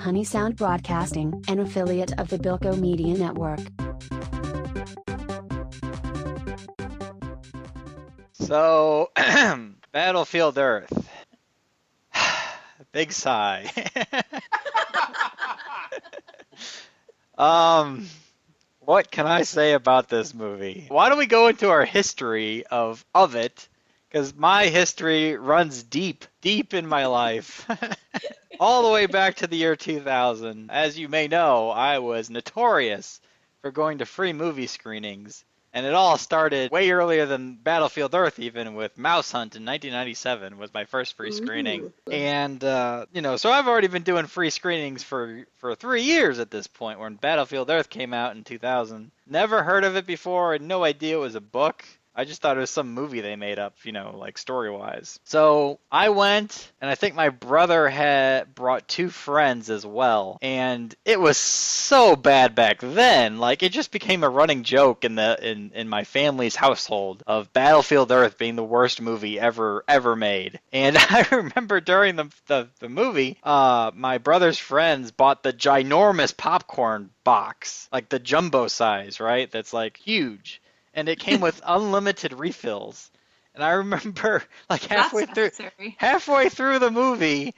Honey Sound Broadcasting, an affiliate of the Bilko Media Network. So, Battlefield Earth. Big sigh. What can I say about this movie? Why don't we go into our history of it? Because my history runs deep in my life. All the way back to the year 2000. As you may know, I was notorious for going to free movie screenings. And it all started way earlier than Battlefield Earth, even, with Mouse Hunt in 1997 was my first free screening. Ooh. And, so I've already been doing free screenings for 3 years at this point, when Battlefield Earth came out in 2000. Never heard of it before, and no idea it was a book. I just thought it was some movie they made up, like story-wise. So I went, and I think my brother had brought 2 friends as well. And it was so bad back then. Like, it just became a running joke in my family's household of Battlefield Earth being the worst movie ever made. And I remember during the movie, my brother's friends bought the ginormous popcorn box, like the jumbo size, right? That's like huge. And it came with unlimited refills. And I remember, like, halfway through the movie,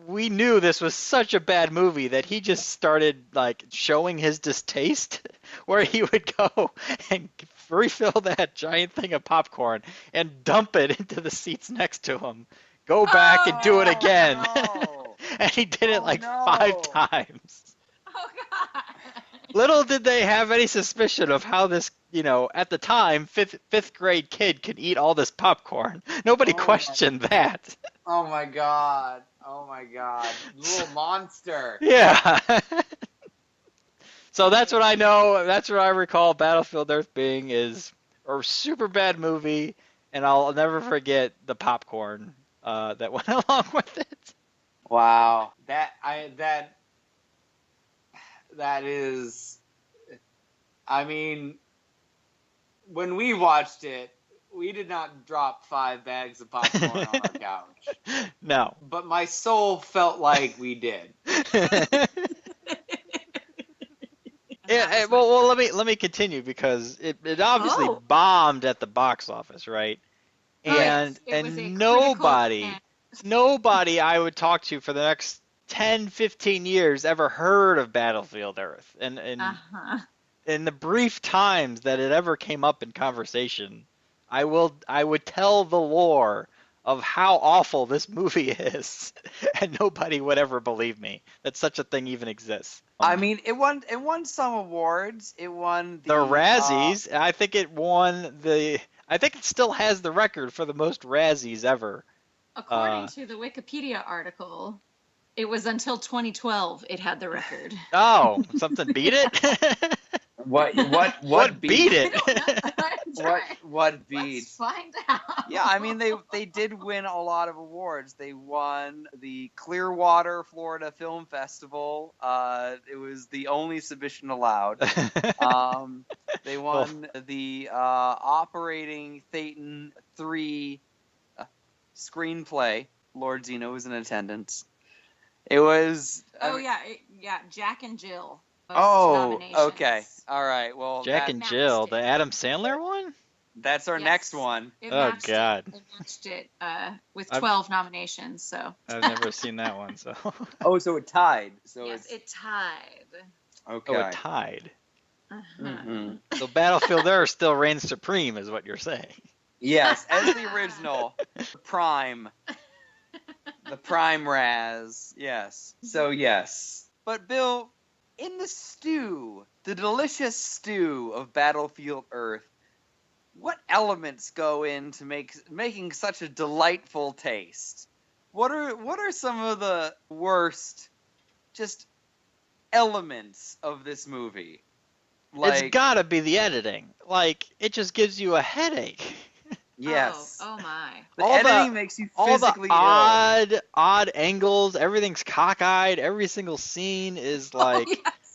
we knew this was such a bad movie that he just started, like, showing his distaste, where he would go and refill that giant thing of popcorn and dump it into the seats next to him. Go back and do it again. No. And he did it 5 times. Oh, God. Little did they have any suspicion of how this, at the time, fifth grade kid could eat all this popcorn. Nobody questioned that. Oh my god. Little monster. Yeah. So that's what I know. That's what I recall Battlefield Earth being, is a super bad movie, and I'll never forget the popcorn that went along with it. Wow. That is, I mean, when we watched it, we did not drop 5 bags of popcorn on our couch. No. But my soul felt like we did. Yeah, well, let me continue, because it obviously bombed at the box office, right? And nobody I would talk to for the next 10, 15 years ever heard of Battlefield Earth. And in the brief times that it ever came up in conversation, I would tell the lore of how awful this movie is, and nobody would ever believe me that such a thing even exists. I mean, it won some awards. It won the Razzies. I think it still has the record for the most Razzies ever. According to the Wikipedia article, it was until 2012 it had the record. Oh, something beat it? What beat it? What beat? Let's find out. Yeah, I mean, they did win a lot of awards. They won the Clearwater, Florida Film Festival. It was the only submission allowed. They won the Operating Thetan 3 screenplay. Lord Zeno was in attendance. It was... Jack and Jill. Okay. All right. Well, Jack and Jill, the Adam Sandler one? That's our next one. Oh, God. It matched it with 12 nominations, so. I've never seen that one, so. So it tied. It tied. Okay. Oh, it tied. Uh-huh. Mm-hmm. So Battlefield Earth still reigns supreme, is what you're saying. Yes, as the original. Prime. The Prime Raz. Yes. So, yes. But, Bill, in the delicious stew of Battlefield Earth, what elements go into making such a delightful taste? What are some of the worst just elements of this movie? It's gotta be the editing. Like, it just gives you a headache. Yes. Oh my. The editing makes you physically ill. All the odd angles, everything's cockeyed, every single scene is like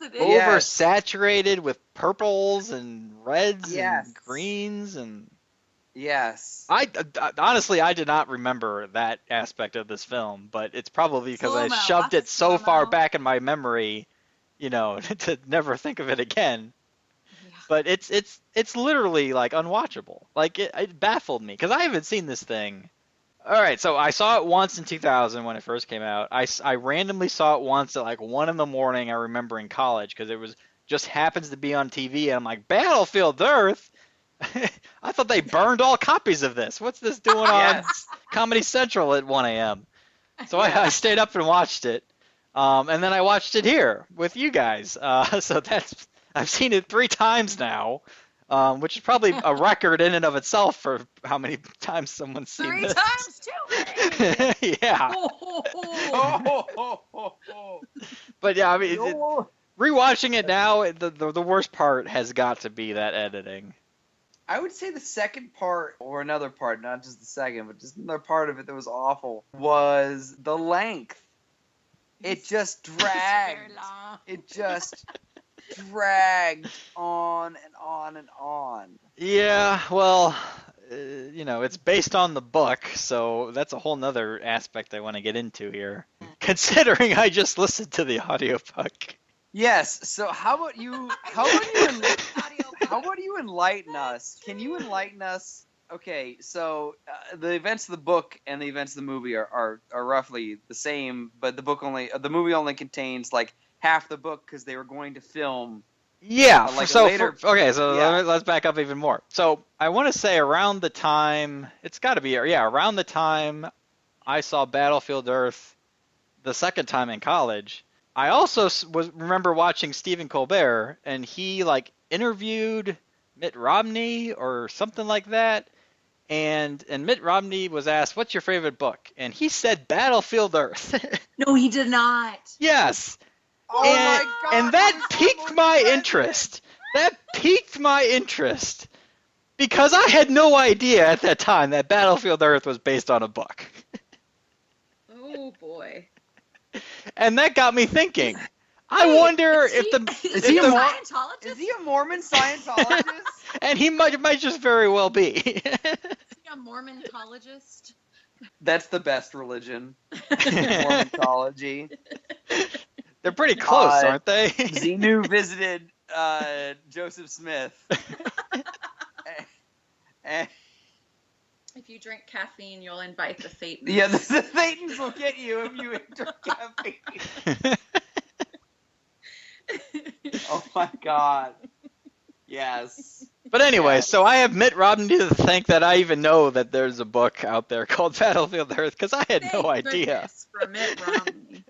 oversaturated with purples and reds and greens, and Yes. Honestly, I did not remember that aspect of this film, but it's probably because I Slow-mo, shoved lots it of so far slow-mo. back in my memory, to never think of it again. Yeah. But it's literally like unwatchable. Like it baffled me because I haven't seen this thing. All right, so I saw it once in 2000 when it first came out. I randomly saw it once at like 1 in the morning. I remember in college because it was just happens to be on TV, and I'm like, Battlefield Earth. I thought they burned all copies of this. What's this doing on Yes. Comedy Central at 1 a.m.? So I Yes. stayed up and watched it, and then I watched it here with you guys. So I've seen it 3 times now, which is probably a record in and of itself for how many times someone's seen 3 this. times too many. Yeah, Oh. but yeah, I mean, rewatching it now, the worst part has got to be that editing. I would say the second part, or another part, not just the second, but just another part of it that was awful, was the length. It just dragged. Very long. It just dragged on and on and on. Yeah, well, it's based on the book, so that's a whole nother aspect I want to get into here. Considering I just listened to the audiobook. Yes. So how about you enlighten us? Can you enlighten us? Okay, so the events of the book and the events of the movie are roughly the same, but the movie only contains like half the book because they were going to film. Yeah. Yeah. Let's back up even more. So I want to say around the time around the time I saw Battlefield Earth the second time in college. I also remember watching Stephen Colbert, and he like interviewed Mitt Romney or something like that, and Mitt Romney was asked, "What's your favorite book?" And he said Battlefield Earth. No, he did not. Yes, Oh and, my God! and that piqued my interest. That piqued my interest because I had no idea at that time that Battlefield Earth was based on a book. Oh boy. And that got me thinking. I wonder Is he a Scientologist? Is he a Mormon Scientologist? And he might just very well be. Is he a Mormoncologist? That's the best religion. Mormontology. They're pretty close, aren't they? Xenu visited Joseph Smith. And If you drink caffeine, you'll invite the Satanists. yeah, the Satans will get you if you drink caffeine. Oh my God. Yes. But anyway, Yes. so I have Mitt Romney to thank that I even know that there's a book out there called Battlefield Earth, because I had no Thank idea. goodness for Mitt Romney.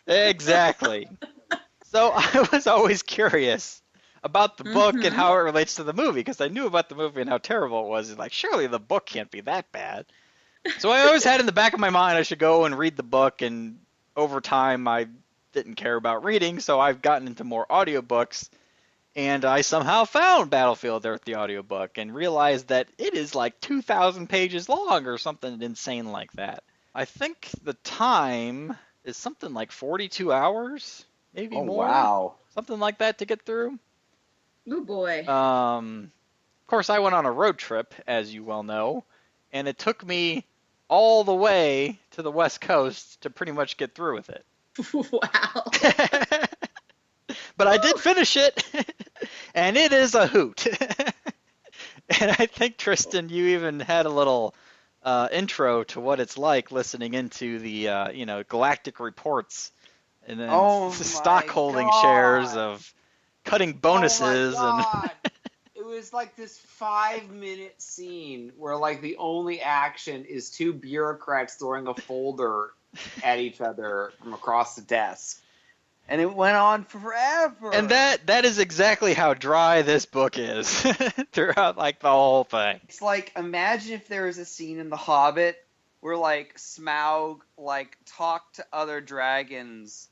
Exactly. So I was always curious about the book and how it relates to the movie, because I knew about the movie and how terrible it was. It's like, surely the book can't be that bad. So I always had in the back of my mind I should go and read the book, and over time I didn't care about reading, so I've gotten into more audiobooks, and I somehow found Battlefield Earth, the audiobook, and realized that it is like 2,000 pages long or something insane like that. I think the time is something like 42 hours, maybe more. Wow. Something like that to get through. Oh boy. Of course, I went on a road trip, as you well know, and it took me all the way to the West Coast to pretty much get through with it. Wow. But I did finish it, and it is a hoot. And I think, Tristan, you even had a little intro to what it's like listening into the galactic reports and then stockholding shares of cutting bonuses Oh my God. It was like this 5-minute scene where like the only action is 2 bureaucrats throwing a folder at each other from across the desk. And it went on forever. And that is exactly how dry this book is throughout like the whole thing. It's like, imagine if there was a scene in The Hobbit where like Smaug like talked to other dragons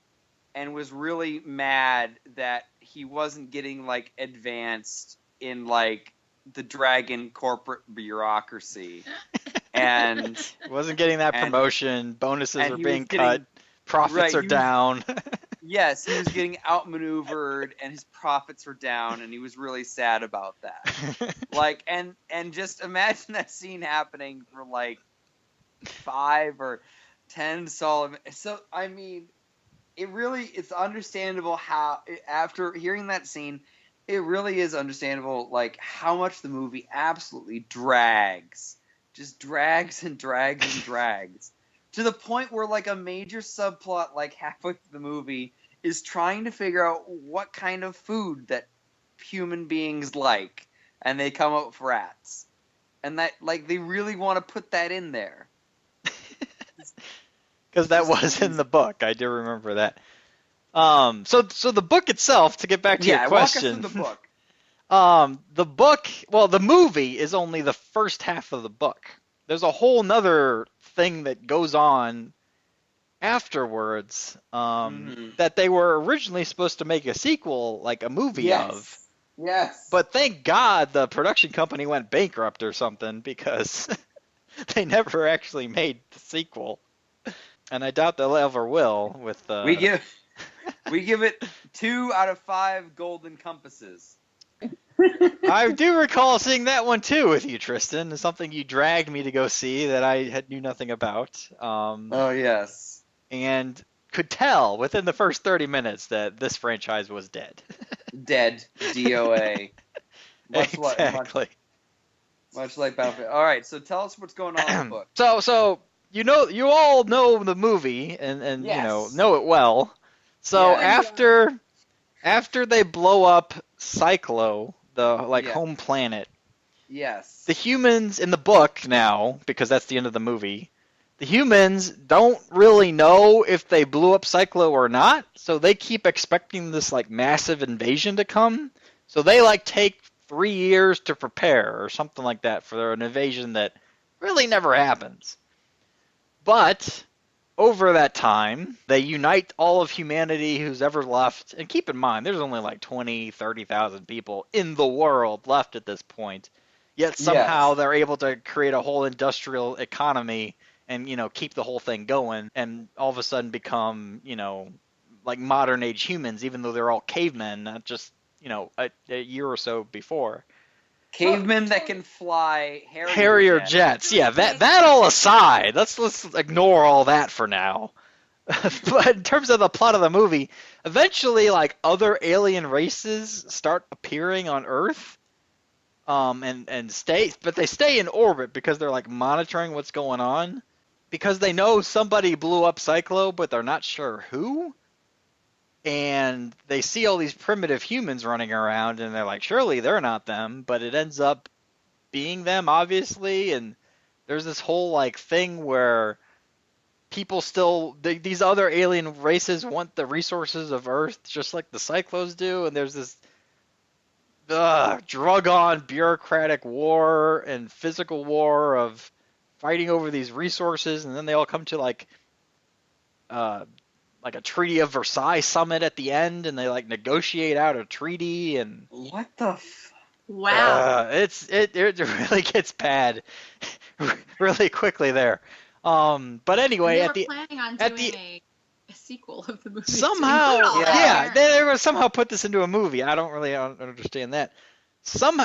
and was really mad that he wasn't getting like advanced in like the dragon corporate bureaucracy. And Wasn't getting that promotion, bonuses and are he being was cut, getting- profits right, are he was- down. Yes, he was getting outmaneuvered and his profits were down, and he was really sad about that. Like, and just imagine that scene happening for like 5 or 10 solid. So I mean, it's understandable how after hearing that scene, it really is understandable like how much the movie absolutely drags, just drags and drags and drags. To the point where, like, a major subplot, like, halfway through the movie is trying to figure out what kind of food that human beings like, and they come up with rats. And that, like, they really want to put that in there. Because that was in the book. I do remember that. So the book itself, to get back to your question. Walk us through the book. The movie is only the first half of the book. There's a whole nother thing that goes on afterwards that they were originally supposed to make a sequel, like a movie of. Yes. But thank God the production company went bankrupt or something, because they never actually made the sequel. And I doubt they'll ever will. With we give it 2 out of 5 golden compasses. I do recall seeing that one too with you, Tristan. It's something you dragged me to go see that I knew nothing about. Oh yes, and could tell within the first 30 minutes that this franchise was dead. Dead. DOA. Exactly. Much like Battlefield. All right, so tell us what's going on in the book. So you all know the movie and yes. know it well. So Yeah. after they blow up Cyclo, the home planet. Yes. The humans in the book now, because that's the end of the movie, the humans don't really know if they blew up Cyclo or not, so they keep expecting this like massive invasion to come. So they take 3 years to prepare or something like that for an invasion that really never happens. But over that time, they unite all of humanity who's ever left. And keep in mind, there's only 20, 30,000 people in the world left at this point. Yet somehow they're able to create a whole industrial economy and, keep the whole thing going. And all of a sudden become, modern age humans, even though they're all cavemen, not just, a year or so before. Cavemen that can fly Harrier jets. Yeah, that all aside, let's ignore all that for now. But in terms of the plot of the movie, eventually other alien races start appearing on Earth, and stay, but they stay in orbit because they're monitoring what's going on, because they know somebody blew up Cyclo, but they're not sure who. And they see all these primitive humans running around, and they're like, surely they're not them, but it ends up being them, obviously. And there's this whole thing where people still, these other alien races want the resources of Earth just like the Cyclos do, and there's this drug-on bureaucratic war and physical war of fighting over these resources, and then they all come to a Treaty of Versailles summit at the end, and they negotiate out a treaty. And what the wow, it really gets bad really quickly there. But anyway, they were planning on doing a sequel of the movie somehow. They were somehow put this into a movie. I don't really understand that.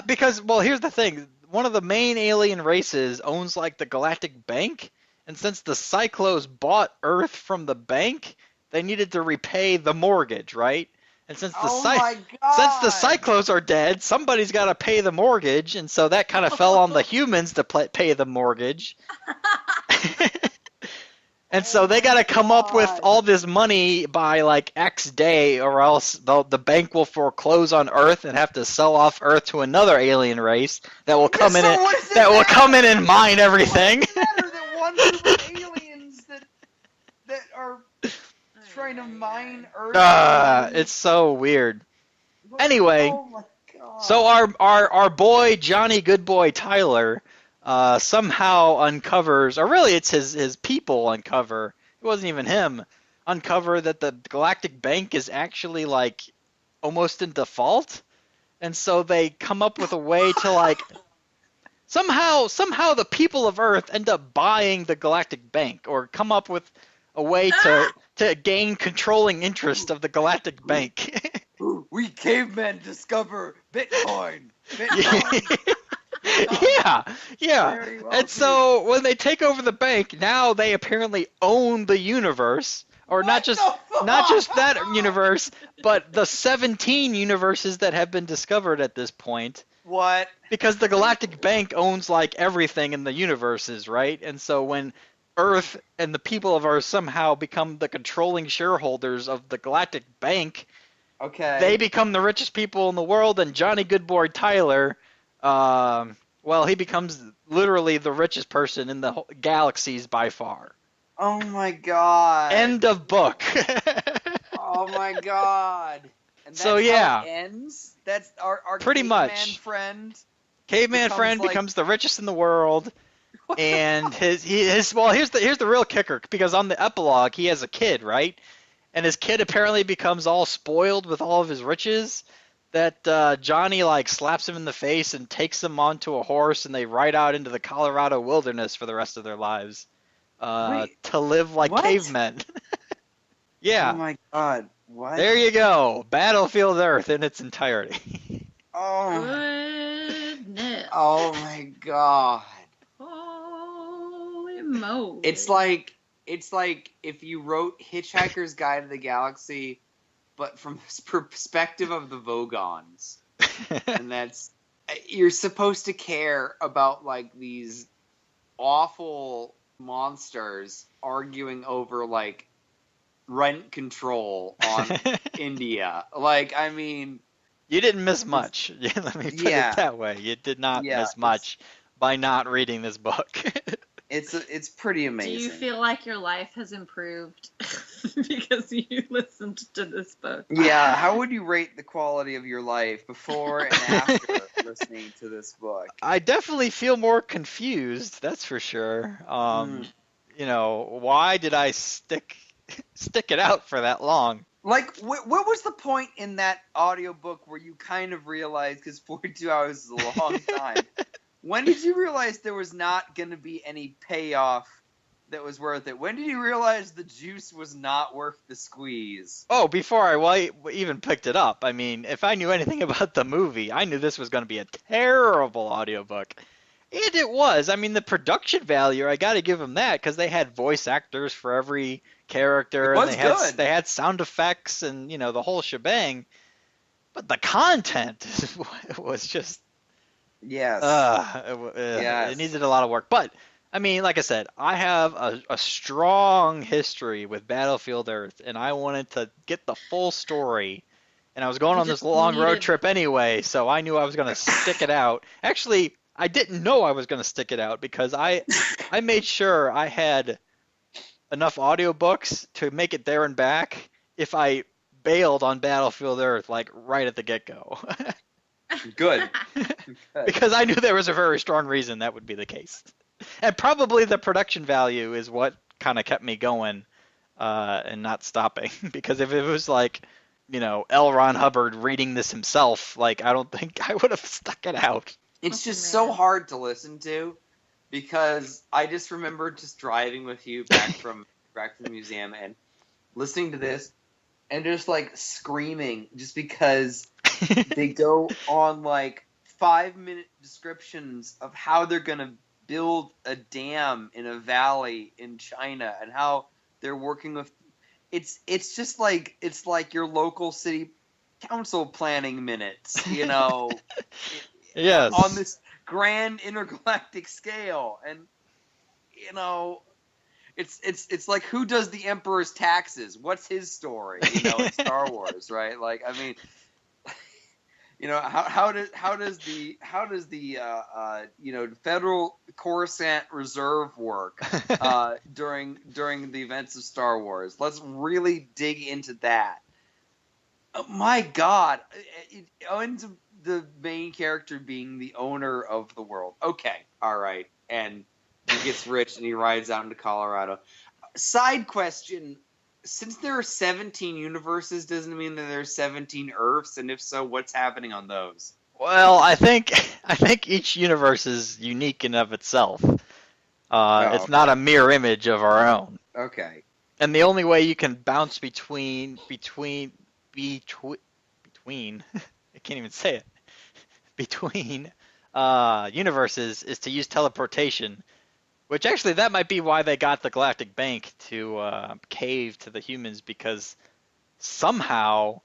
Because here's the thing: one of the main alien races owns the Galactic Bank, and since the Cyclos bought Earth from the bank, they needed to repay the mortgage, right? And since the Cyclos are dead, somebody's got to pay the mortgage, and so that kind of fell on the humans to pay the mortgage. And so they got to come up with all this money by X day, or else the bank will foreclose on Earth and have to sell off Earth to another alien race that will come in and mine everything. That one group of aliens that are trying to mine Earth. It's so weird. Anyway, so our boy Johnny Goodboy Tyler somehow uncovers, or really it's his people uncover, it wasn't even him, uncover that the Galactic Bank is actually almost in default, and so they come up with a way to somehow the people of Earth end up buying the Galactic Bank, or come up with a a way to gain controlling interest of the Galactic Bank. We cavemen discover Bitcoin. Yeah. Very well And so when they take over the bank, now they apparently own the universe, or not just that universe, but the 17 universes that have been discovered at this point. What? Because the Galactic Bank owns like everything in the universes, right? And so when Earth and the people of Earth somehow become the controlling shareholders of the Galactic Bank, Okay. they become the richest people in the world, and Johnny Goodboy Tyler, well, he becomes literally the richest person in the whole galaxies by far. Oh my god. End of book. Oh my god. And So, that's yeah. how it ends? That's our Pretty caveman much. friend. Caveman becomes, friend like- becomes the richest in the world, and his well, here's the real kicker, because on the epilogue he has a kid, right? And his kid apparently becomes all spoiled with all of his riches, that Johnny like slaps him in the face and takes him onto a horse, and they ride out into the Colorado wilderness for the rest of their lives, Wait, to live like what? cavemen. Yeah, Oh my god. What? there you go, Battlefield Earth in its entirety. Oh. Goodness. Oh my god. Holy moly. It's like if you wrote Hitchhiker's Guide to the Galaxy, but from the perspective of the Vogons. And that's, you're supposed to care about like these awful monsters arguing over like rent control on India. Like, I mean, You didn't miss much. Let me put Yeah. it that way. You did not Yeah, miss much by not reading this book. It's pretty Do amazing. you feel like your life has improved because you listened to this book? Yeah, how would you rate the quality of your life before and after listening to this book? I definitely feel more confused, that's for sure. You know, why did I stick it out for that long? Like, what was the point in that audiobook where you kind of realized, because 42 hours is a long time, when did you realize there was not going to be any payoff that was worth it? When did you realize the juice was not worth the squeeze? Oh, before I even picked it up. I mean, if I knew anything about the movie, I knew this was going to be a terrible audiobook. And it was. I mean, the production value, I got to give them that, because they had voice actors for every character, It was and good. they had sound effects and, you know, the whole shebang. But the content was just Yes. it needed a lot of work. But I mean, like I said, I have a strong history with Battlefield Earth, and I wanted to get the full story. And I was going You on this just long road needed- trip anyway, so I knew I was going to stick it out. Actually, I didn't know I was going to stick it out, because I made sure I had enough audiobooks to make it there and back if I bailed on Battlefield Earth like right at the get-go. Good. Because I knew there was a very strong reason that would be the case. And probably the production value is what kind of kept me going and not stopping. Because if it was like, you know, L. Ron Hubbard reading this himself, like, I don't think I would have stuck it out. it's Okay, just so man. hard to listen to, because I just remember just driving with you back from the museum and listening to this and just like screaming just because they go on like 5-minute descriptions of how they're gonna build a dam in a valley in China and how they're working with it's just like it's like your local city council planning minutes, you know. Yes. On this grand intergalactic scale, and you know, it's like, who does the Emperor's taxes? What's his story? You know, in Star Wars, right? Like, I mean, you know, how does the you know, Federal Coruscant Reserve work during the events of Star Wars? Let's really dig into that. Oh, my God, into the main character being the owner of the world. Okay, all right, and he gets rich and he rides out into Colorado. Side question: since there are 17 universes, doesn't it mean that there's 17 Earths? And if so, what's happening on those? Well, I think each universe is unique in of itself. It's not a mirror image of our own. Okay. And the only way you can bounce between I can't even say it, between universes is to use teleportation, which actually that might be why they got the Galactic Bank to cave to the humans, because somehow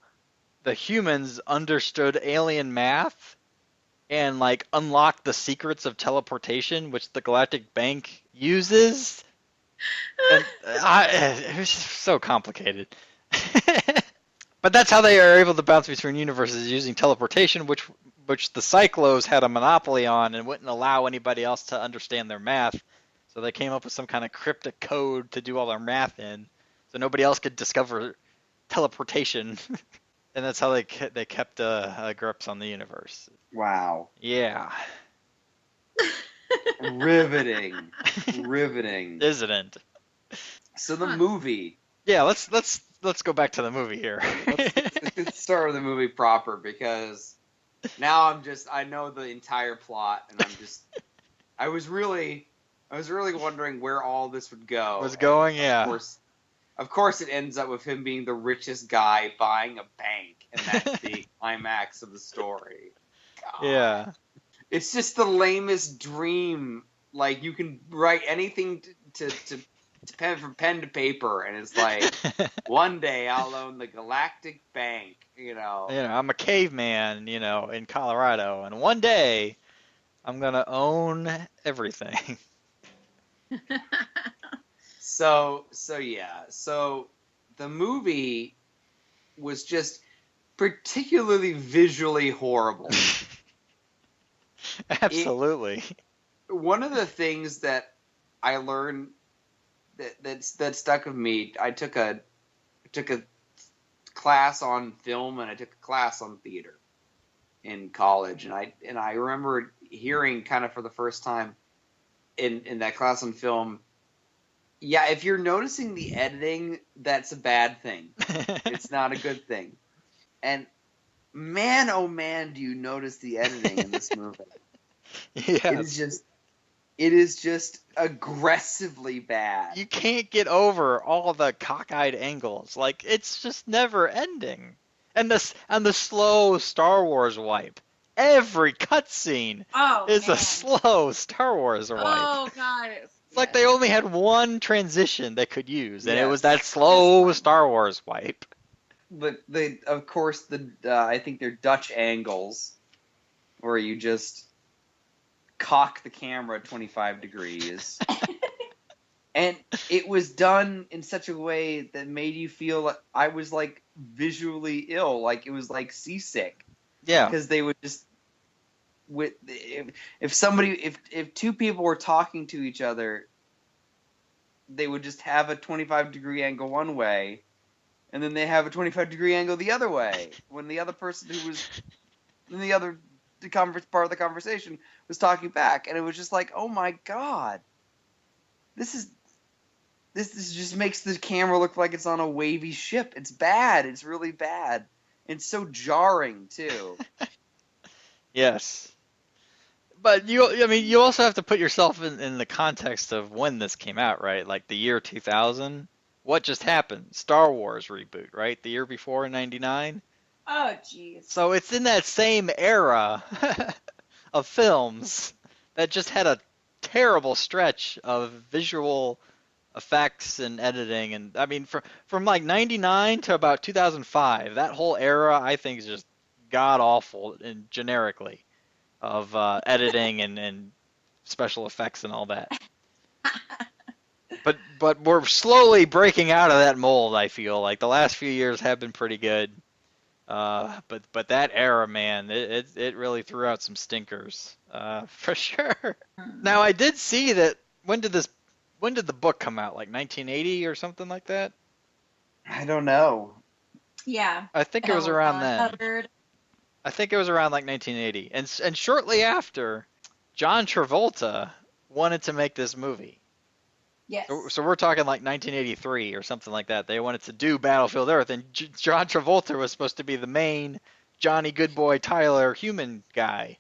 the humans understood alien math and like unlocked the secrets of teleportation, which the Galactic Bank uses. And it was just so complicated. But that's how they are able to bounce between universes, using teleportation, which the Cyclos had a monopoly on and wouldn't allow anybody else to understand their math. So they came up with some kind of cryptic code to do all their math in, so nobody else could discover teleportation. And that's how they kept grips on the universe. Wow. Yeah. Riveting. Riveting. Isn't it? So the movie. Yeah, let's go back to the movie here. Let's start with the movie proper, because now I know the entire plot, and I was really wondering where all this would go. Was going, yeah. Of course, it ends up with him being the richest guy buying a bank, and that's the climax of the story. God. Yeah. It's just the lamest dream. Like, you can write anything to from pen to paper, and it's like, one day I'll own the Galactic Bank, you know. You know, I'm a caveman, you know, in Colorado, and one day I'm gonna own everything. So yeah. So the movie was just particularly visually horrible. Absolutely. One of the things that I learned that stuck with me, I took a class on film, and I took a class on theater in college, and I remember hearing kind of for the first time in that class on film, yeah, if you're noticing the editing, that's a bad thing. It's not a good thing. And man, oh man, do you notice the editing in this movie? Yes. It is just aggressively bad. You can't get over all the cockeyed angles. Like, it's just never ending. And the slow Star Wars wipe. Every cutscene is a slow Star Wars wipe. Oh god, it's like they only had one transition they could use, and it Yes. was that slow Star Wars wipe. But of course, I think they're Dutch angles, where you just cock the camera 25 degrees. And it was done in such a way that made you feel like I was like visually ill, like it was like seasick. Yeah. Because they would just, if two people were talking to each other, they would just have a 25-degree angle one way, and then they have a 25-degree angle the other way when the other person who was in the other part of the conversation was talking back, and it was just like, oh my god, this just makes the camera look like it's on a wavy ship. It's bad. It's really bad. It's so jarring too. Yes. But you also have to put yourself in the context of when this came out, right? Like the year 2000. What just happened? Star Wars reboot, right? The year before in 99. oh jeez. So it's in that same era of films that just had a terrible stretch of visual effects and editing. And I mean, from like 99 to about 2005, that whole era I think is just god awful and generically of editing and special effects and all that. But we're slowly breaking out of that mold. I feel like the last few years have been pretty good. But that era, man, it really threw out some stinkers, for sure. Now I did see that. When did the book come out? Like 1980 or something like that? I don't know. Yeah. I think it was around then. Hubbard. I think it was around like 1980. And shortly after, John Travolta wanted to make this movie. Yes. So we're talking like 1983 or something like that. They wanted to do Battlefield Earth, and John Travolta was supposed to be the main Johnny Goodboy Tyler human guy.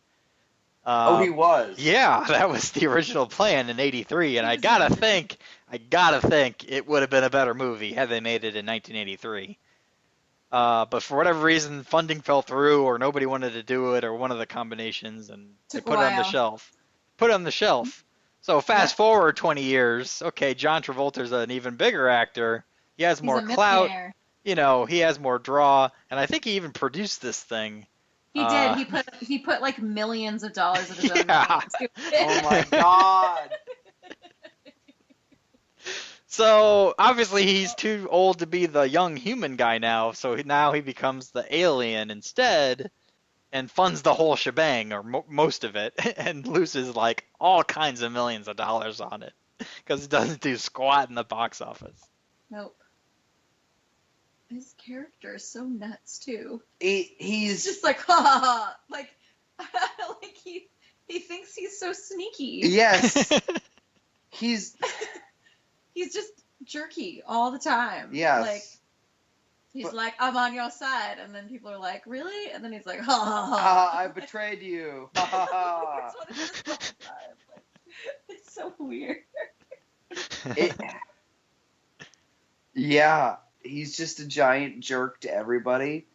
He was. Yeah, that was the original plan in '83, and I gotta think I gotta think it would have been a better movie had they made it in 1983. But for whatever reason, funding fell through, or nobody wanted to do it, or one of the combinations, and they Took a put it on the while. shelf. Put it on the shelf. So fast forward 20 years. Okay, John Travolta's an even bigger actor. He has He's more a clout. millionaire. He has more draw, and I think he even produced this thing. He did. He put like millions of dollars of his own Yeah. money into it. Oh my god. So obviously he's too old to be the young human guy now, so now he becomes the alien instead, and funds the whole shebang, or most of it, and loses like all kinds of millions of dollars on it because it doesn't do squat in the box office. Nope. His character is so nuts too. He's He's just like, ha ha ha, like he thinks he's so sneaky. yes. He's He's just jerky all the time. yes. Like he's like, I'm on your side, and then people are like, really? And then he's like, ha ha ha. I betrayed you. Ha ha ha. That's what it is all the time. Like, it's so weird. Yeah, he's just a giant jerk to everybody,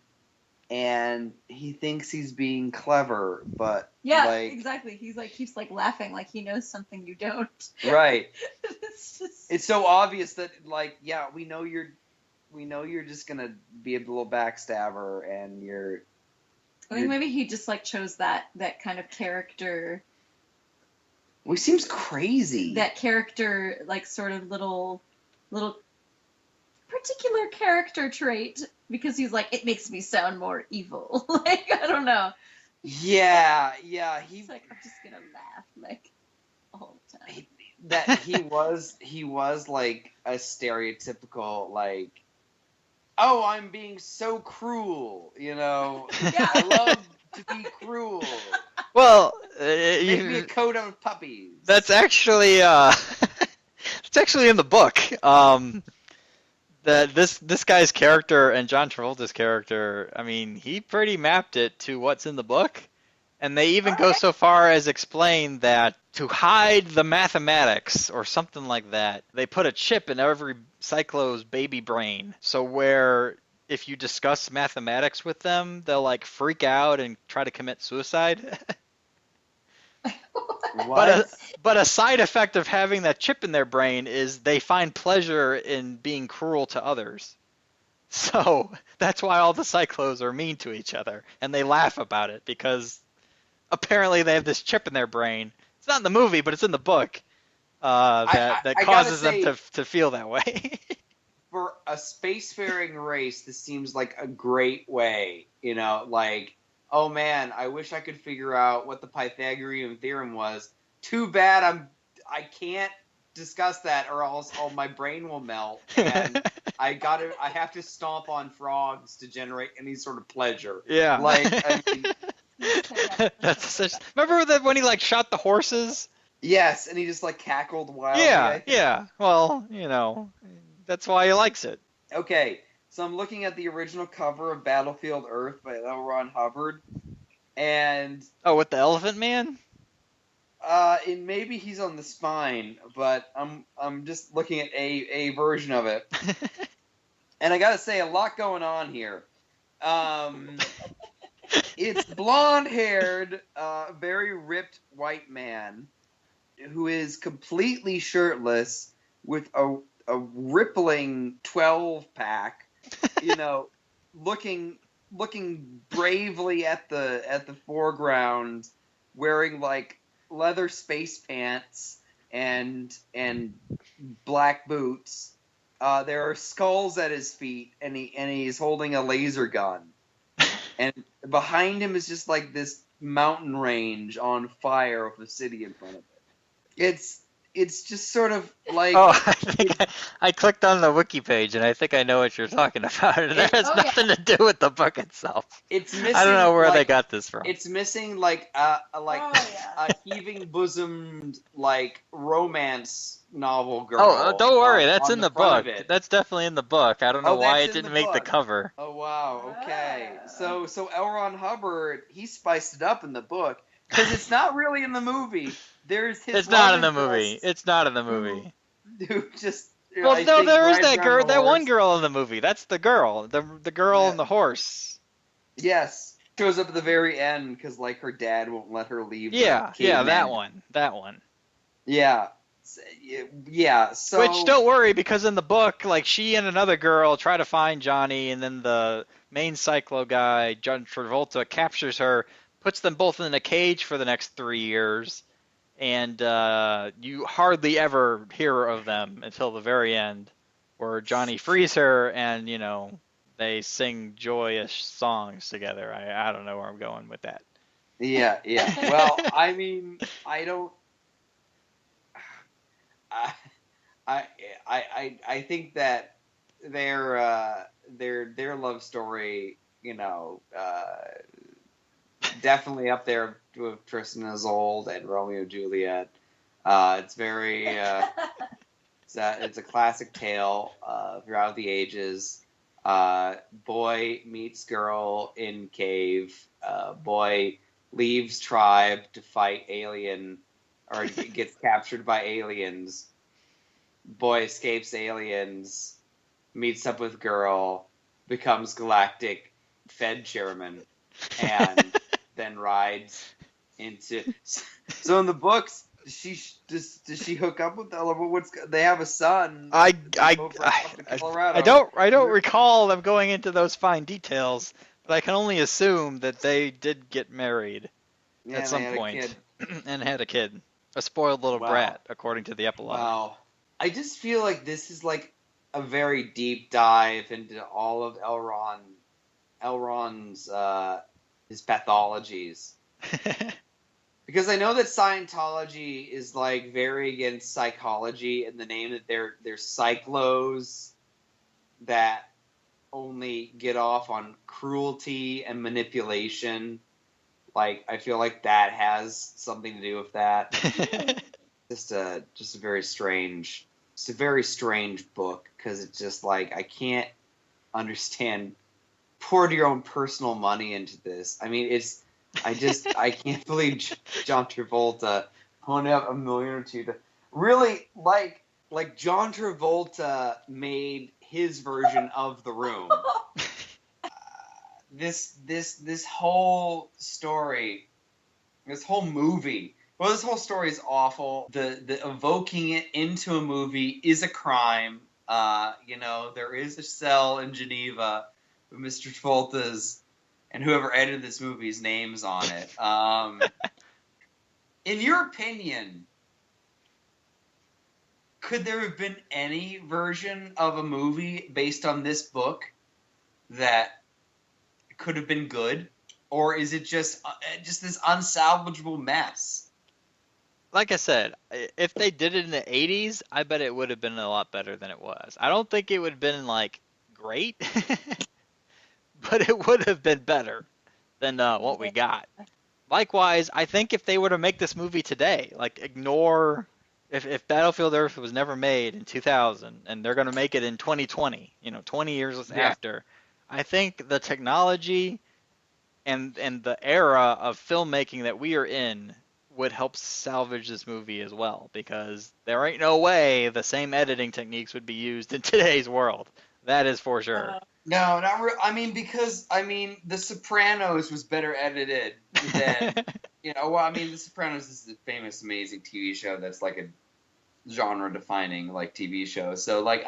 and he thinks he's being clever, but Yeah, like, exactly. He's like keeps like laughing like he knows something you don't. right. It's just It's so obvious that like, yeah, we know you're just gonna be a little backstabber, and I think maybe he just like chose that kind of character, well, he seems crazy. that character like sort of little particular character trait, because he's like, it makes me sound more evil. Like, I don't know. yeah, He's like, I'm just gonna laugh like all the time. he was like a stereotypical like, oh, I'm being so cruel, Yeah. I love to be cruel. Well, Make me a coat of puppies. that's actually it's actually in the book. That this guy's character and John Travolta's character, I mean, he pretty mapped it to what's in the book. And they even go so far as explain that to hide the mathematics or something like that, they put a chip in every Cyclo's baby brain. So where if you discuss mathematics with them, they'll like freak out and try to commit suicide. What? But a side effect of having that chip in their brain is they find pleasure in being cruel to others. So that's why all the Cyclos are mean to each other, and they laugh about it because apparently they have this chip in their brain. It's not in the movie, but it's in the book. That I causes gotta them to feel that way. For a spacefaring race, this seems like a great way, like, oh man, I wish I could figure out what the Pythagorean theorem was. Too bad I can't discuss that, or else my brain will melt, and I have to stomp on frogs to generate any sort of pleasure. Yeah. Like, I mean, That's such. Remember that when he like shot the horses? yes, and he just like cackled wildly. I Yeah, think. yeah. Well, that's why he likes it. Okay, so I'm looking at the original cover of Battlefield Earth by L. Ron Hubbard, and Oh, with the Elephant Man? and maybe he's on the spine, but I'm just looking at a version of it, and I gotta say, a lot going on here. It's blonde-haired, very ripped white man who is completely shirtless with a rippling 12-pack, looking bravely at the foreground, wearing like leather space pants and black boots. There are skulls at his feet, and he's holding a laser gun. And behind him is just like this mountain range on fire with a city in front of it. It's just sort of like... Oh, I think I clicked on the wiki page, and I think I know what you're talking about. It has nothing to do with the book itself. It's missing, I don't know where they got this from. It's missing like a heaving bosomed like romance novel girl. Oh, don't worry, that's on in the front book. of it. That's definitely in the book. I don't know Oh, why that's it in didn't the make the book. cover. Oh wow, okay. Ah. So L. Ron Hubbard, he spiced it up in the book because it's not really in the movie. There's his. It's not in the love movie. interest It's not in the movie. who just. Well, I no, think there is rides that around girl, the that one horse. girl in the movie. That's the girl, the girl Yeah. and the horse. Yes, shows up at the very end because like her dad won't let her leave. Yeah, the yeah, that caveman. one. Yeah, yeah. So Which, don't worry, because in the book, like, she and another girl try to find Johnny, and then the main Cyclo guy, John Travolta, captures her, puts them both in a cage for the next 3 years, and you hardly ever hear of them until the very end, where Johnny frees her, and, they sing joyous songs together. I don't know where I'm going with that. yeah. Well, I mean, I don't. I I think that their love story, definitely up there with Tristan and Isolde and Romeo and Juliet. It's very it's a classic tale throughout the ages. Boy meets girl in cave. Boy leaves tribe to fight alien, or gets captured by aliens. Boy escapes aliens, meets up with girl, becomes galactic Fed chairman, and then rides into. So in the books, does she hook up with Ella? They have a son. I They both ride off to Colorado. I don't recall them going into those fine details, but I can only assume that they did get married Yeah, at and some they had a point kid. and had a kid, a spoiled little Wow. brat, according to the epilogue. Wow. I just feel like this is like a very deep dive into all of Elron's his pathologies. Because I know that Scientology is like very against psychology in the name that they're cyclos that only get off on cruelty and manipulation. Like, I feel like that has something to do with that. Just a very strange book, because it's just like, I can't understand. Poured your own personal money into this. I mean, I can't believe John Travolta only have $1 million or $2 million. Really, like John Travolta made his version of The Room. This whole story, this whole movie. Well, this whole story is awful. The evoking it into a movie is a crime. There is a cell in Geneva with Mr. Travolta's and whoever edited this movie's names on it. In your opinion, could there have been any version of a movie based on this book that could have been good? Or is it just this unsalvageable mess? Like I said, if they did it in the 80s, I bet it would have been a lot better than it was. I don't think it would have been, like, great, but it would have been better than what we got. Likewise, I think if they were to make this movie today, like, ignore if Battlefield Earth was never made in 2000 and they're going to make it in 2020, 20 years after, I think the technology and the era of filmmaking that we are in would help salvage this movie as well, because there ain't no way the same editing techniques would be used in today's world. That is for sure. No, not really. The Sopranos was better edited than, The Sopranos is a famous, amazing TV show that's like a genre-defining, like, TV show. So, like,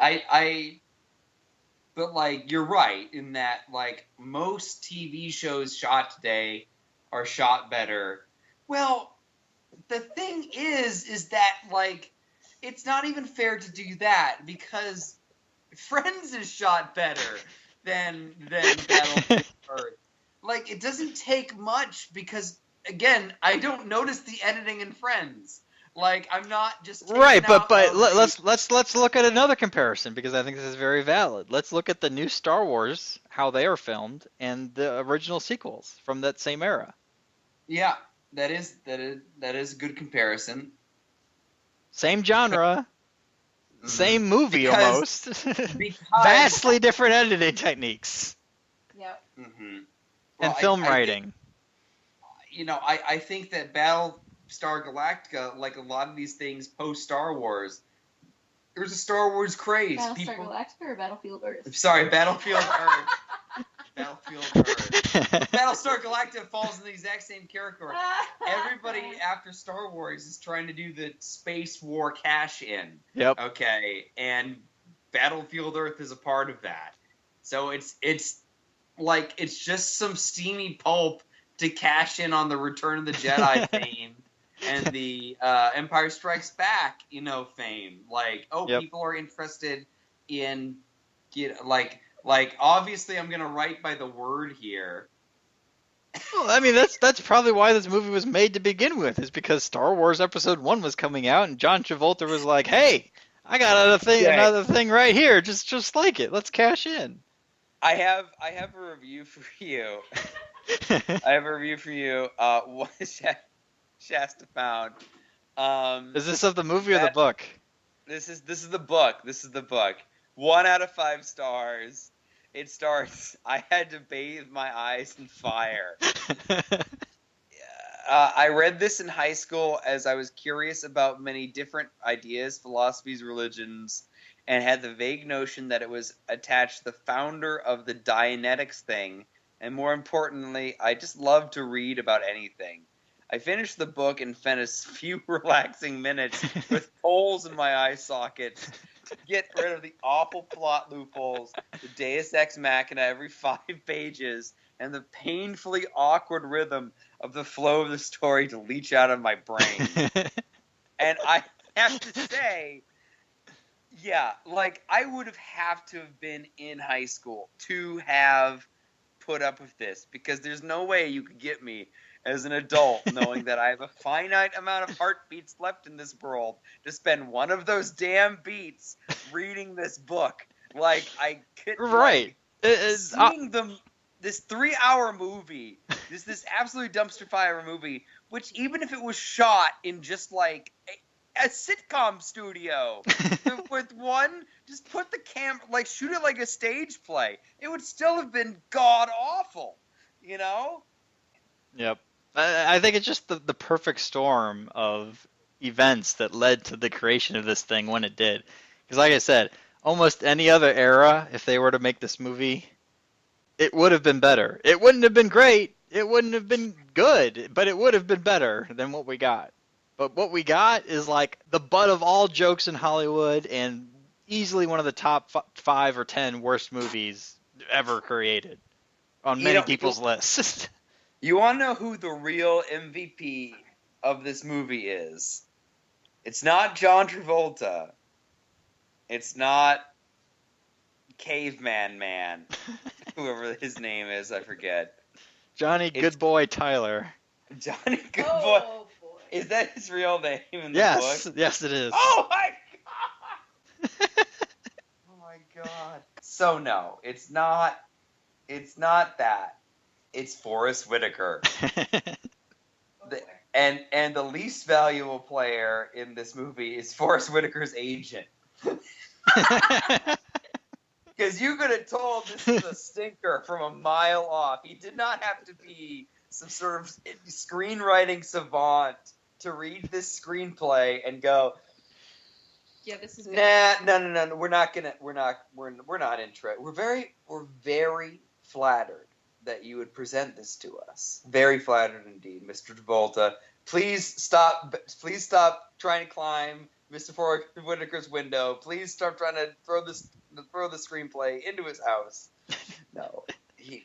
but, like, you're right in that, like, most TV shows shot today are shot better. Well, the thing is that, like, it's not even fair to do that, because Friends is shot better than Battlefield Earth. Like, it doesn't take much, because, again, I don't notice the editing in Friends. Like, I'm not just right, but let's look at another comparison, because I think this is very valid. Let's look at the new Star Wars, how they are filmed, and the original sequels from that same era. Yeah, that is a good comparison. Same genre, same movie almost. Because Vastly different editing techniques. Yep. Mm-hmm. And film writing. I think that Battlestar Galactica, like a lot of these things post Star Wars, There was a Star Wars craze. Battlestar Galactica or Battlefield Earth? Sorry, Battlefield Earth. Battlefield Earth. Battlestar Galactica falls in the exact same category. Everybody after Star Wars is trying to do the space war cash-in. Yep. Okay, and Battlefield Earth is a part of that. So it's like it's just some steamy pulp to cash in on the Return of the Jedi fame and the Empire Strikes Back, fame. Like, Yep. People are interested in, like obviously I'm gonna write by the word here. Well, I mean, that's probably why this movie was made to begin with, is because Star Wars Episode 1 was coming out, and John Travolta was like, hey, I got another thing right here, just like it. Let's cash in. I have a review for you. I have a review for you. What Shasta found. Is this of the movie or the book? This is the book. This is the book. 1 out of 5 stars. It starts, I had to bathe my eyes in fire. I read this in high school as I was curious about many different ideas, philosophies, religions, and had the vague notion that it was attached to the founder of the Dianetics thing. And more importantly, I just love to read about anything. I finished the book and spent a few relaxing minutes with holes in my eye sockets to get rid of the awful plot loopholes, the Deus Ex Machina every 5 pages, and the painfully awkward rhythm of the flow of the story to leach out of my brain. And I have to say, yeah, like, I would have to have been in high school to have put up with this, because there's no way you could get me as an adult knowing that I have a finite amount of heartbeats left in this world to spend one of those damn beats reading this book. Like, I could... Right. Like, seeing them... This 3-hour movie, this absolute dumpster fire movie, which even if it was shot in just like a sitcom studio with one, just put the like shoot it like a stage play, it would still have been god awful, Yep. I think it's just the perfect storm of events that led to the creation of this thing when it did. Because like I said, almost any other era, if they were to make this movie, it would have been better. It wouldn't have been great. It wouldn't have been good, but it would have been better than what we got. But what we got is like the butt of all jokes in Hollywood and easily one of the top 5 or 10 worst movies ever created on many people's lists. You want to know who the real MVP of this movie is? It's not John Travolta. It's not Caveman Man. Whoever his name is, I forget. Johnny Goodboy Tyler. Johnny Goodboy. Oh, boy. Is that his real name in the book? Yes, it is. Oh my god! Oh my god. So no, it's not that. It's Forrest Whitaker. And the least valuable player in this movie is Forrest Whitaker's agent. Because you could have told this is a stinker from a mile off. He did not have to be some sort of screenwriting savant to read this screenplay and go, yeah, this is good. No. We're not interested. We're very flattered that you would present this to us. Very flattered indeed, Mr. Travolta. Please stop trying to climb Mr. Forrest Whitaker's window. Please stop trying to throw the screenplay into his house. No, you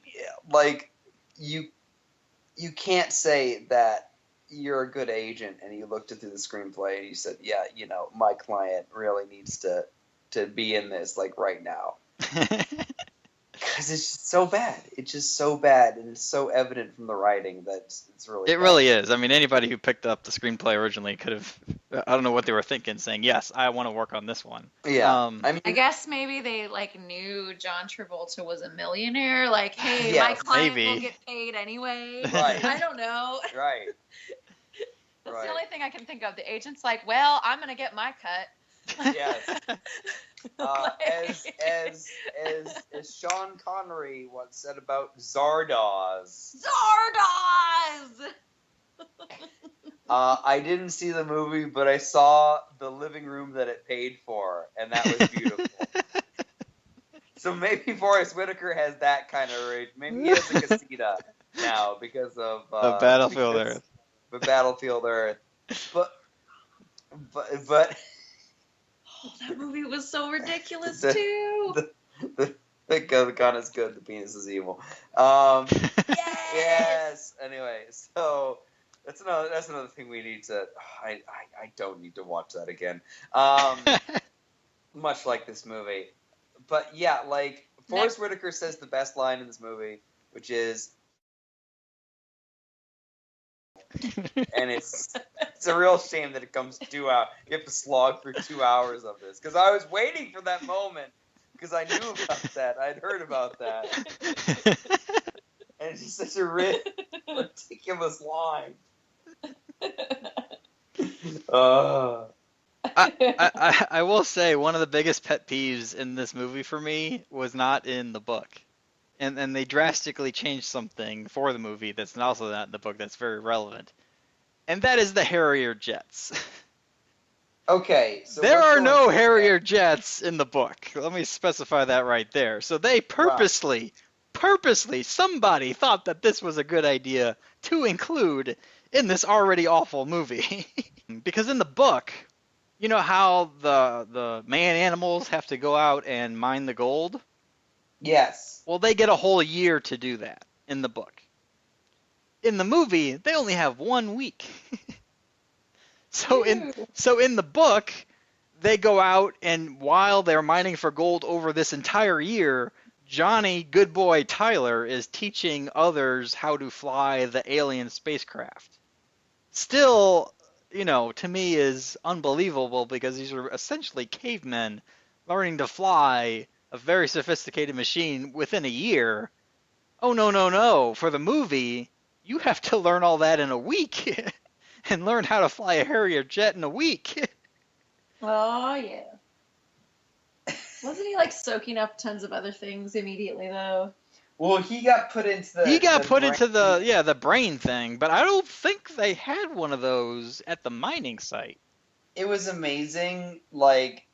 can't say that you're a good agent and you looked through the screenplay and you said, yeah, my client really needs to be in this like right now. Because it's just so bad. It's just so bad, and it's so evident from the writing that it's really. It bad. Really is. I mean, anybody who picked up the screenplay originally could have. I don't know what they were thinking, saying, "Yes, I want to work on this one." Yeah. I guess maybe they knew John Travolta was a millionaire. Like, hey, yes, my client maybe. will get paid anyway. Right. I don't know. Right. That's the only thing I can think of. The agent's like, well, I'm gonna get my cut. Yes. As Sean Connery once said about Zardoz. Zardoz! I didn't see the movie, but I saw the living room that it paid for, and that was beautiful. So maybe Forrest Whitaker has that kind of rage. Maybe he has a casita now because of The Battlefield Earth. The Battlefield Earth. But Oh, that movie was so ridiculous The- too. the gun is good, the penis is evil. Yes. Anyway, so that's another thing we need to. I don't need to watch that again. Much like this movie, but yeah, like Forrest Whitaker says the best line in this movie, which is, and it's a real shame that it comes 2 hours. You have to slog through 2 hours of this because I was waiting for that moment because I knew about that. I'd heard about that, and it's just such a ridiculous line. I will say one of the biggest pet peeves in this movie for me was not in the book. And they drastically changed something for the movie that's also not in the book that's very relevant. And that is the Harrier jets. Okay, so there what's are going no on Harrier jets in the book. Let me specify that right there. So they purposely, somebody thought that this was a good idea to include in this already awful movie. Because in the book, you know how the man animals have to go out and mine the gold? Yes. Well, they get a whole year to do that in the book. In the movie, they only have 1 week. So in the book, they go out, and while they're mining for gold over this entire year, Johnny Good Boy Tyler is teaching others how to fly the alien spacecraft. Still, to me is unbelievable because these are essentially cavemen learning to fly a very sophisticated machine within a year. Oh, no. For the movie, you have to learn all that in a week and learn how to fly a Harrier jet in a week. Oh, yeah. Wasn't he like soaking up tons of other things immediately though? Well, he got put into the. He got put brain- into the brain thing, but I don't think they had one of those at the mining site. It was amazing, like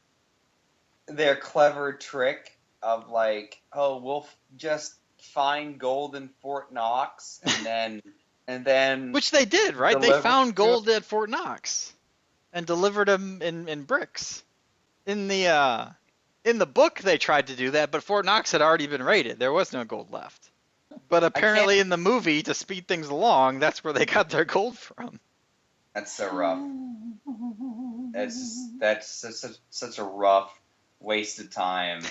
their clever trick of like, oh, we'll just find gold in Fort Knox, and then Which they did, right? They deliver- found gold at Fort Knox and delivered them in bricks. In the book, they tried to do that, but Fort Knox had already been raided. There was no gold left. But apparently in the movie, to speed things along, that's where they got their gold from. That's so rough. That's such a rough waste of time.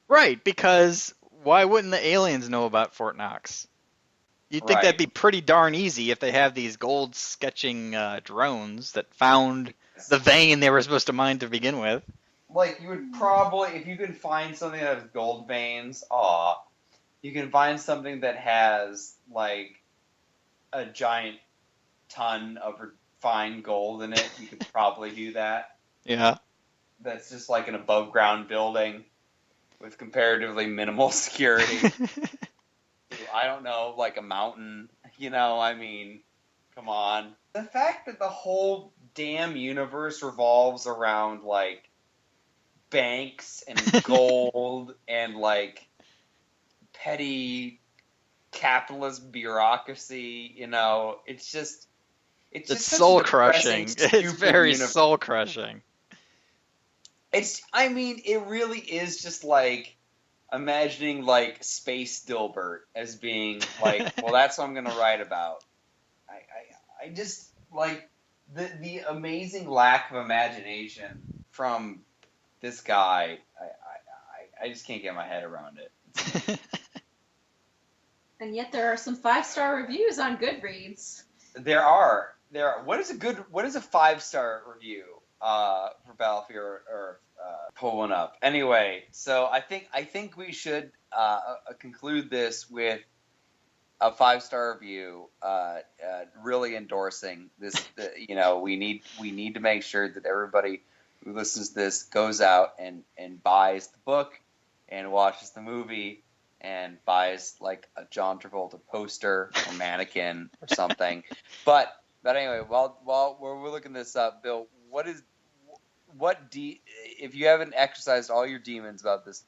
Right, because why wouldn't the aliens know about Fort Knox? You'd think Right. that'd be pretty darn easy if they have these gold sketching drones that found the vein they were supposed to mine to begin with. Like, you would probably, if you could find something that has gold veins, you can find something that has, like, a giant ton of refined gold in it. You could probably do that. Yeah. That's just like an above-ground building with comparatively minimal security. I don't know, like a mountain, I mean, come on. The fact that the whole damn universe revolves around, like, banks and gold and, like, petty capitalist bureaucaphy, it's just... It's such a soul-crushing. depressing, It's stupid very universe. soul-crushing. It really is just like imagining like Space Dilbert as being like, well, that's what I'm gonna write about. I just like the amazing lack of imagination from this guy. I just can't get my head around it. And yet there are some 5-star reviews on Goodreads. There are. What is a 5-star review for Battlefield Earth? Pull one up. Anyway, so I think we should conclude this with a 5-star review, really endorsing this. We need to make sure that everybody who listens to this goes out and buys the book and watches the movie and buys like a John Travolta poster or mannequin or something. But anyway, while we're looking this up, Bill, if you haven't exercised all your demons about this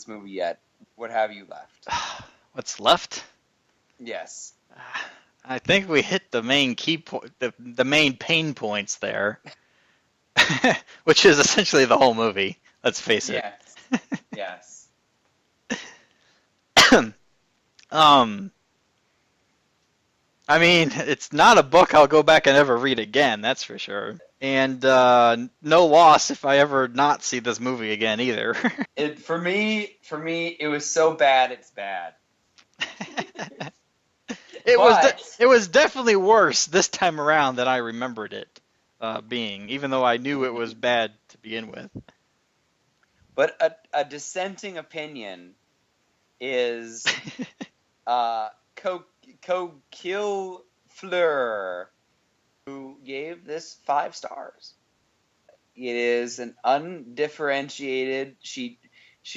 movie yet, what have you left? What's left? Yes. I think we hit the main the main pain points there, which is essentially the whole movie. Let's face it. Yes. I mean, it's not a book I'll go back and ever read again, that's for sure. And no loss if I ever not see this movie again either. For me, it was so bad it's bad. It was definitely worse this time around than I remembered it being, even though I knew it was bad to begin with. But a dissenting opinion is Coquille Fleur, who gave this 5 stars. It is an undifferentiated. She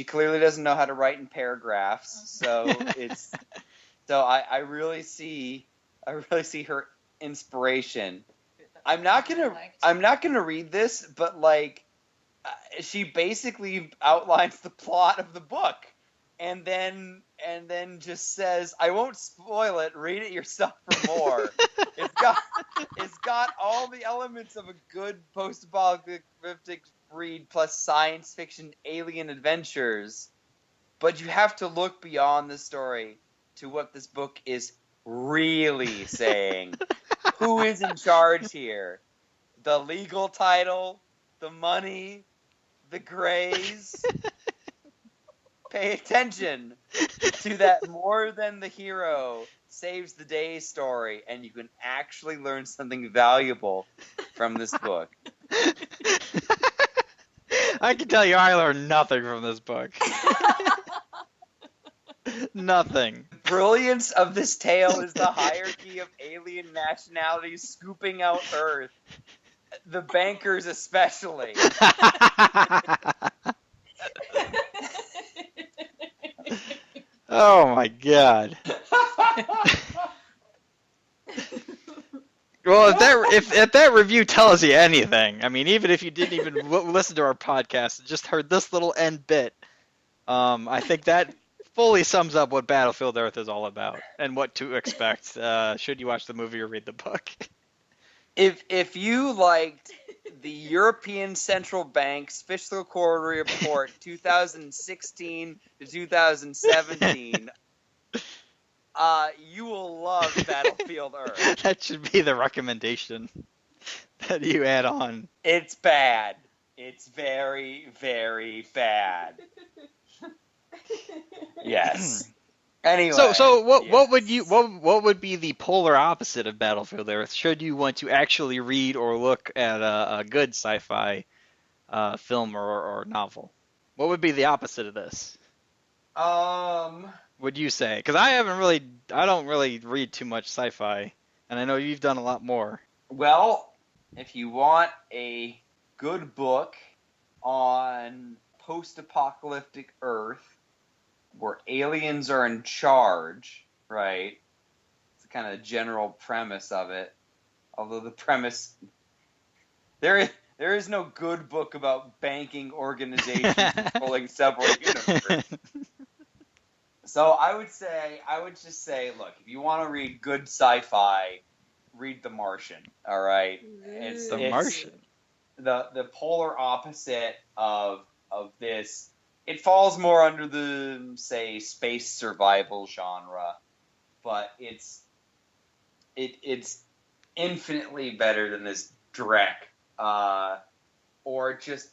clearly doesn't know how to write in paragraphs, so it's. So I really see her inspiration. I'm not gonna read this, but like, she basically outlines the plot of the book. And then just says, I won't spoil it, read it yourself for more. It's got all the elements of a good post-apocalyptic read plus science fiction alien adventures. But you have to look beyond the story to what this book is really saying. Who is in charge here? The legal title, the money, the Greys. Pay attention to that more than the hero saves the day story, and you can actually learn something valuable from this book. I can tell you I learned nothing from this book. Nothing. The brilliance of this tale is the hierarchy of alien nationalities scooping out Earth. The bankers especially. Oh my god. Well, if that review tells you anything, I mean, even if you didn't even listen to our podcast and just heard this little end bit, I think that fully sums up what Battlefield Earth is all about and what to expect should you watch the movie or read the book. If you liked the European Central Bank's fiscal quarter report 2016 to 2017, you will love Battlefield Earth. That should be the recommendation that you add on. It's bad. It's very, very bad. Yes. Anyway. So what yes. what would be the polar opposite of Battlefield Earth? Should you want to actually read or look at a good sci-fi film or novel? What would be the opposite of this? Would you say? Because I don't really read too much sci-fi, and I know you've done a lot more. Well, if you want a good book on post-apocalyptic Earth, where aliens are in charge, right? It's the kind of general premise of it. Although the premise, there is no good book about banking organizations controlling several universes. So I would just say, look, if you want to read good sci-fi, read The Martian. All right, it's Martian. The polar opposite of this. It falls more under the, say, space survival genre, but it's infinitely better than this dreck. Or just,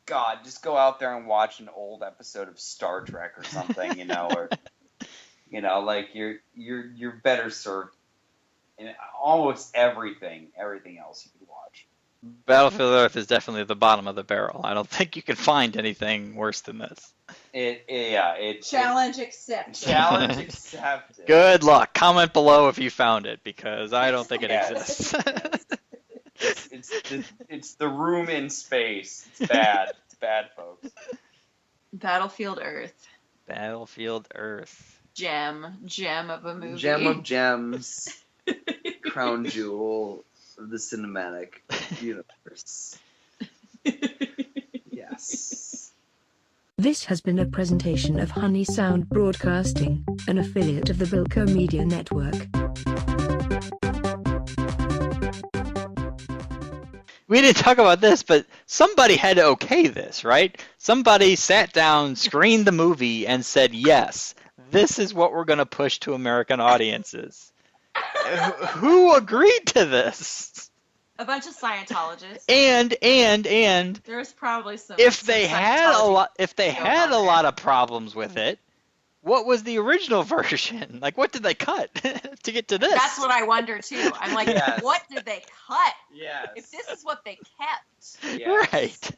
God, just go out there and watch an old episode of Star Trek or something, or like you're better served in almost everything else you could watch. Battlefield Earth is definitely the bottom of the barrel. I don't think you can find anything worse than this. Challenge accepted. Challenge accepted. Good luck. Comment below if you found it, because I don't think it exists. It's the room in space. It's bad. It's bad, folks. Battlefield Earth. Battlefield Earth. Gem of a movie. Gem of gems. Crown jewel of the cinematic universe. Yes. This has been a presentation of Honey Sound Broadcasting, an affiliate of the Bilko Media Network. We didn't talk about this, but somebody had to okay this, right? Somebody sat down, screened the movie, and said, yes, this is what we're going to push to American audiences. Who agreed to this? A bunch of Scientologists. And There's probably some. if they some had a Scientology lot, if they joke had on a there. lot of problems with it, what was the original version? Like, what did they cut to get to this? That's what I wonder too. I'm like, Yes. what did they cut? Yes. If this is what they kept. Yes. Right.